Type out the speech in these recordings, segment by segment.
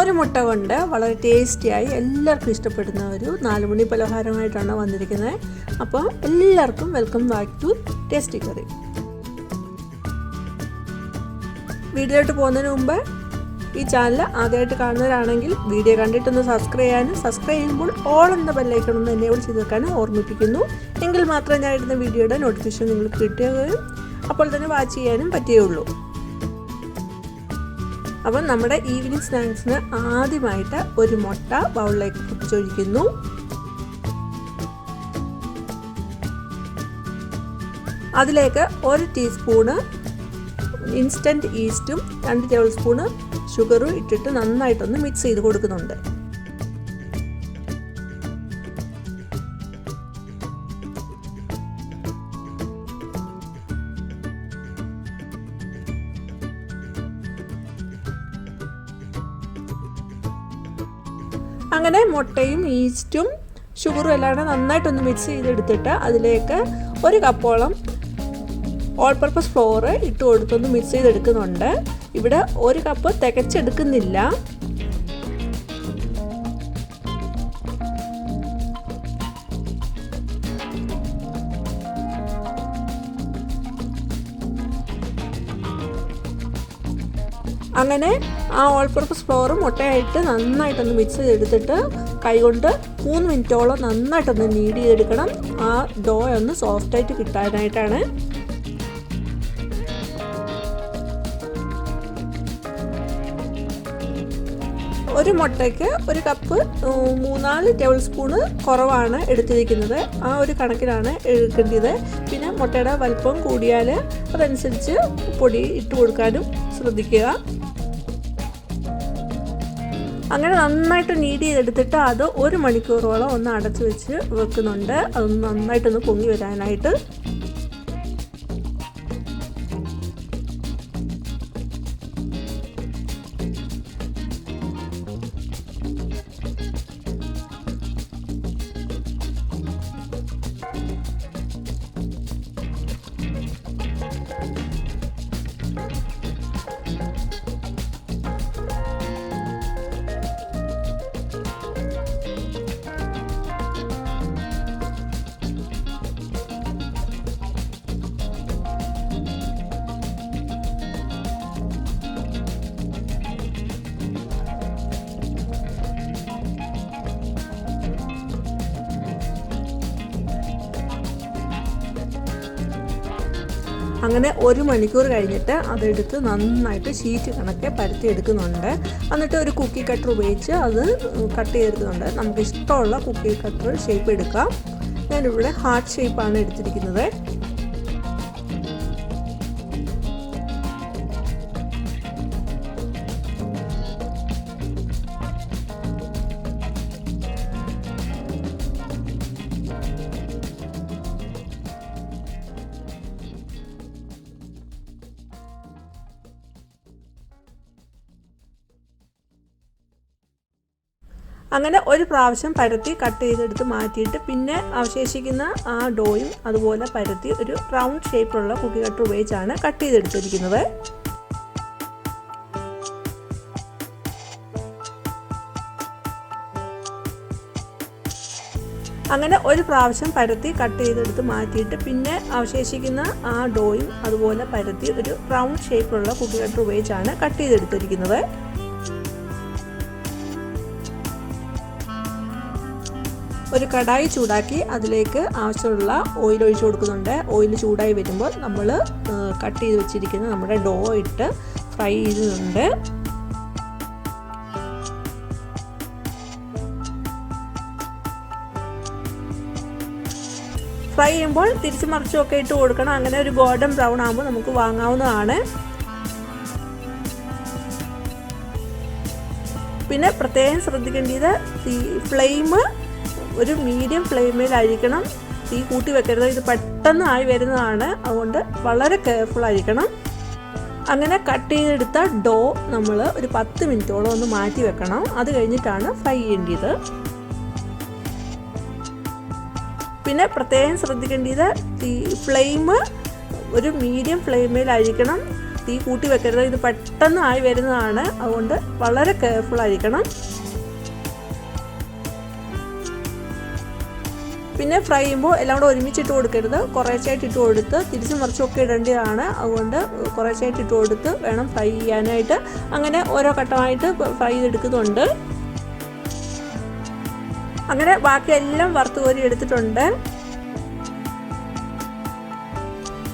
ഒരു മുട്ട കൊണ്ട് വളരെ ടേസ്റ്റിയായി എല്ലാവർക്കും ഇഷ്ടപ്പെടുന്ന ഒരു 4 മണി പലഹാരമായിട്ടാണ് വന്നിരിക്കുന്നത്. അപ്പോൾ എല്ലാവർക്കും welcome back to tasty curry. വീഡിയോയിലോട്ട് പോകുന്നതിന് മുമ്പ് ഈ ചാനൽ ആദ്യമായിട്ട് കാണുന്നവരാണെങ്കിൽ വീഡിയോ കണ്ടിട്ടൊന്ന് സബ്സ്ക്രൈബ് ചെയ്യാനും, സബ്സ്ക്രൈബ് ചെയ്യുമ്പോൾ ഓൾ എന്ന ബെല്ലൈക്കൺ ഒന്ന് എനേബിൾ ചെയ്ത് വെക്കാനും ഓർമ്മിപ്പിക്കുന്നു. എങ്കിൽ മാത്രമേ ഞാൻ ഇടുന്ന വീഡിയോയുടെ നോട്ടിഫിക്കേഷൻ നിങ്ങൾക്ക് കിട്ടുകയും അപ്പോൾ തന്നെ വാച്ച് ചെയ്യാനും പറ്റുകയുള്ളൂ. അപ്പം നമ്മുടെ ഈവനിങ് സ്നാക്സിന് ആദ്യമായിട്ട് ഒരു മുട്ട ബൗളിലേക്ക് പൊട്ടിച്ചൊഴിക്കുന്നു. അതിലേക്ക് 1 ടീസ്പൂണ് ഇൻസ്റ്റൻറ്റ് ഈസ്റ്റും 2 ടേബിൾ സ്പൂണ് ഷുഗറും ഇട്ടിട്ട് നന്നായിട്ടൊന്ന് മിക്സ് ചെയ്ത് കൊടുക്കുന്നുണ്ട്. അങ്ങനെ മുട്ടയും ഈസ്റ്റും ഷുഗറും എല്ലാം നന്നായിട്ടൊന്ന് മിക്സ് ചെയ്തെടുത്തിട്ട് അതിലേക്ക് 1 കപ്പോളം ഓൾ പർപ്പസ് ഫ്ലോർ ഇട്ട് കൊടുത്തൊന്ന് മിക്സ് ചെയ്തെടുക്കുന്നുണ്ട്. ഇവിടെ 1 കപ്പ് തികച്ചെടുക്കുന്നില്ല. അങ്ങനെ ആ ഓൾ പർപ്പസ് ഫ്ലോർ മുട്ടയായിട്ട് നന്നായിട്ടൊന്ന് മിക്സ് ചെയ്തെടുത്തിട്ട് കൈകൊണ്ട് 3 മിനിറ്റോളം നന്നായിട്ടൊന്ന് നീഡ് ചെയ്തെടുക്കണം. ആ ഡോ ഒന്ന് സോഫ്റ്റായിട്ട് കിട്ടാനായിട്ടാണ്. ഒരു മുട്ടയ്ക്ക് 1 കപ്പ് 3-4 ടേബിൾ സ്പൂണ് കുറവാണ് എടുത്തിരിക്കുന്നത്. ആ ഒരു കണക്കിലാണ് എടുക്കേണ്ടത്. പിന്നെ മുട്ടയുടെ വലിപ്പം കൂടിയാൽ അതനുസരിച്ച് പൊടി ഇട്ട് കൊടുക്കാനും ശ്രദ്ധിക്കുക. അങ്ങനെ നന്നായിട്ട് നീഡ് ചെയ്തെടുത്തിട്ട് അത് 1 മണിക്കൂറോളം ഒന്ന് അടച്ചു വെച്ച് വെക്കുന്നുണ്ട്. അതൊന്ന് നന്നായിട്ടൊന്ന് പൊങ്ങി വരാനായിട്ട്. അങ്ങനെ 1 മണിക്കൂർ കഴിഞ്ഞിട്ട് അതെടുത്ത് നന്നായിട്ട് ഷീറ്റ് കണക്കെ പരത്തി എടുക്കുന്നുണ്ട്. എന്നിട്ട് ഒരു കുക്കി കട്ടർ ഉപയോഗിച്ച് അത് കട്ട് ചെയ്തെടുക്കുന്നുണ്ട്. നമുക്ക് ഇഷ്ടമുള്ള കുക്കി കട്ടർ ഷേപ്പ് എടുക്കാം. ഞാനിവിടെ ഹാർട്ട് ഷേപ്പാണ് എടുത്തിരിക്കുന്നത്. അങ്ങനെ ഒരു പ്രാവശ്യം പരത്തി കട്ട് ചെയ്തെടുത്ത് മാറ്റിയിട്ട് പിന്നെ അവശേഷിക്കുന്ന ആ ഡോയും അതുപോലെ പരത്തി ഒരു റൗണ്ട് ഷേപ്പിലുള്ള കുക്കി കട്ടർ ഉപയോഗിച്ചാണ് കട്ട് ചെയ്തെടുത്തിരിക്കുന്നത്. അങ്ങനെ ഒരു പ്രാവശ്യം പരത്തി കട്ട് ചെയ്തെടുത്ത് മാറ്റിയിട്ട് പിന്നെ അവശേഷിക്കുന്ന ആ ഡോയും അതുപോലെ പരത്തി ഒരു റൗണ്ട് ഷേപ്പിലുള്ള കുക്കി കട്ടർ ഉപയോഗിച്ചാണ് കട്ട് ചെയ്തെടുത്തിരിക്കുന്നത്. ഒരു കടായി ചൂടാക്കി അതിലേക്ക് ആവശ്യമുള്ള ഓയിൽ ഒഴിച്ചു കൊടുക്കുന്നുണ്ട്. ഓയിൽ ചൂടായി വരുമ്പോൾ നമ്മൾ കട്ട് ചെയ്ത് വെച്ചിരിക്കുന്ന നമ്മുടെ ഡോ ഇട്ട് ഫ്രൈ ചെയ്യുന്നുണ്ട്. ഫ്രൈ ചെയ്യുമ്പോൾ തിരിച്ച് മറിച്ചുമൊക്കെ ഇട്ട് കൊടുക്കണം. അങ്ങനെ ഒരു ഗോൾഡൻ ബ്രൗൺ ആകുമ്പോൾ നമുക്ക് വാങ്ങാവുന്നതാണ്. പിന്നെ പ്രത്യേകം ശ്രദ്ധിക്കേണ്ടത് ഫ്ലെയിം ഒരു മീഡിയം ഫ്ലെയിമിലായിരിക്കണം. തീ കൂട്ടി വെക്കരുത്. ഇത് പെട്ടെന്ന് ആയി വരുന്നതാണ്. അതുകൊണ്ട് വളരെ കെയർഫുൾ ആയിരിക്കണം. അങ്ങനെ കട്ട് ചെയ്തെടുത്ത ഡോ നമ്മൾ ഒരു 10 മിനിറ്റോളം ഒന്ന് മാറ്റി വെക്കണം. അത് കഴിഞ്ഞിട്ടാണ് ഫ്രൈ ചെയ്യേണ്ടത്. പിന്നെ പ്രത്യേകം ശ്രദ്ധിക്കേണ്ടത് ഫ്ലെയിം ഒരു മീഡിയം ഫ്ലെയിമിലായിരിക്കണം. തീ കൂട്ടി വെക്കരുത്. ഇത് പെട്ടെന്ന് ആയി വരുന്നതാണ്, അതുകൊണ്ട് വളരെ കെയർഫുൾ ആയിരിക്കണം. പിന്നെ ഫ്രൈ ചെയ്യുമ്പോൾ എല്ലാം കൂടെ ഒരുമിച്ചിട്ട് കൊടുക്കരുത്, കുറേശ്ശായിട്ട് ഇട്ട് കൊടുത്ത് തിരിച്ചും മറിച്ചൊക്കെ ഇടേണ്ടതാണ്. അതുകൊണ്ട് കുറേശ്ശായിട്ട് ഇട്ട് കൊടുത്ത് വേണം ഫ്രൈ ചെയ്യാനായിട്ട്. അങ്ങനെ ഓരോ ഘട്ടമായിട്ട് ഫ്രൈ ചെയ്തെടുക്കുന്നുണ്ട്. അങ്ങനെ ബാക്കിയെല്ലാം വറുത്ത് കോരി എടുത്തിട്ടുണ്ട്.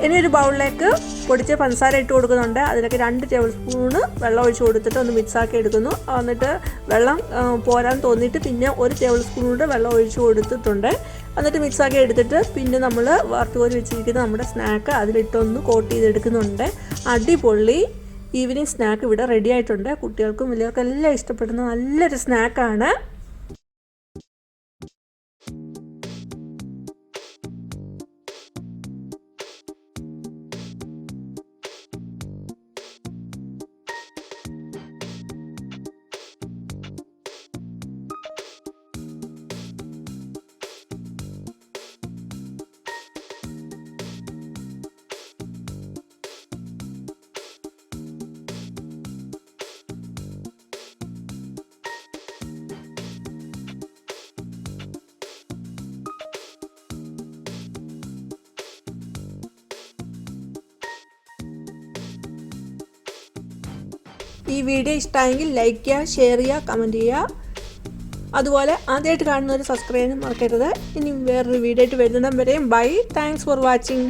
ഇനി ഒരു ബൗളിലേക്ക് പൊടിച്ച് പഞ്ചസാര ഇട്ട് കൊടുക്കുന്നുണ്ട്. അതിലേക്ക് 2 ടേബിൾ സ്പൂണ് വെള്ളം ഒഴിച്ച് കൊടുത്തിട്ട് ഒന്ന് മിക്സാക്കി എടുക്കുന്നു. എന്നിട്ട് വെള്ളം പോരാൻ തോന്നിയിട്ട് പിന്നെ 1 ടേബിൾ സ്പൂൺ കൂടെ വെള്ളം ഒഴിച്ച് കൊടുത്തിട്ടുണ്ട്. എന്നിട്ട് മിക്സാക്കി എടുത്തിട്ട് പിന്നെ നമ്മൾ വറുത്ത് കോരി വെച്ചിരിക്കുന്ന നമ്മുടെ സ്നാക്ക് അതിലിട്ടൊന്ന് കോട്ട് ചെയ്തെടുക്കുന്നുണ്ട്. അടിപൊളി ഈവനിങ് സ്നാക്ക് ഇവിടെ റെഡി ആയിട്ടുണ്ട്. കുട്ടികൾക്കും വലിയവർക്കും എല്ലാം ഇഷ്ടപ്പെടുന്ന നല്ലൊരു സ്നാക്കാണ്. ഈ വീഡിയോ ഇഷ്ടമായെങ്കിൽ ലൈക്ക് ചെയ്യുക, ഷെയർ ചെയ്യുക, കമൻറ്റ് ചെയ്യുക. അതുപോലെ ആദ്യമായിട്ട് കാണുന്നവർ സബ്സ്ക്രൈബ് ചെയ്യാൻ മറക്കരുത്. ഇനി വേറൊരു വീഡിയോ ആയിട്ട് വരുന്നിടം വരെയും ബൈ. Thanks for watching.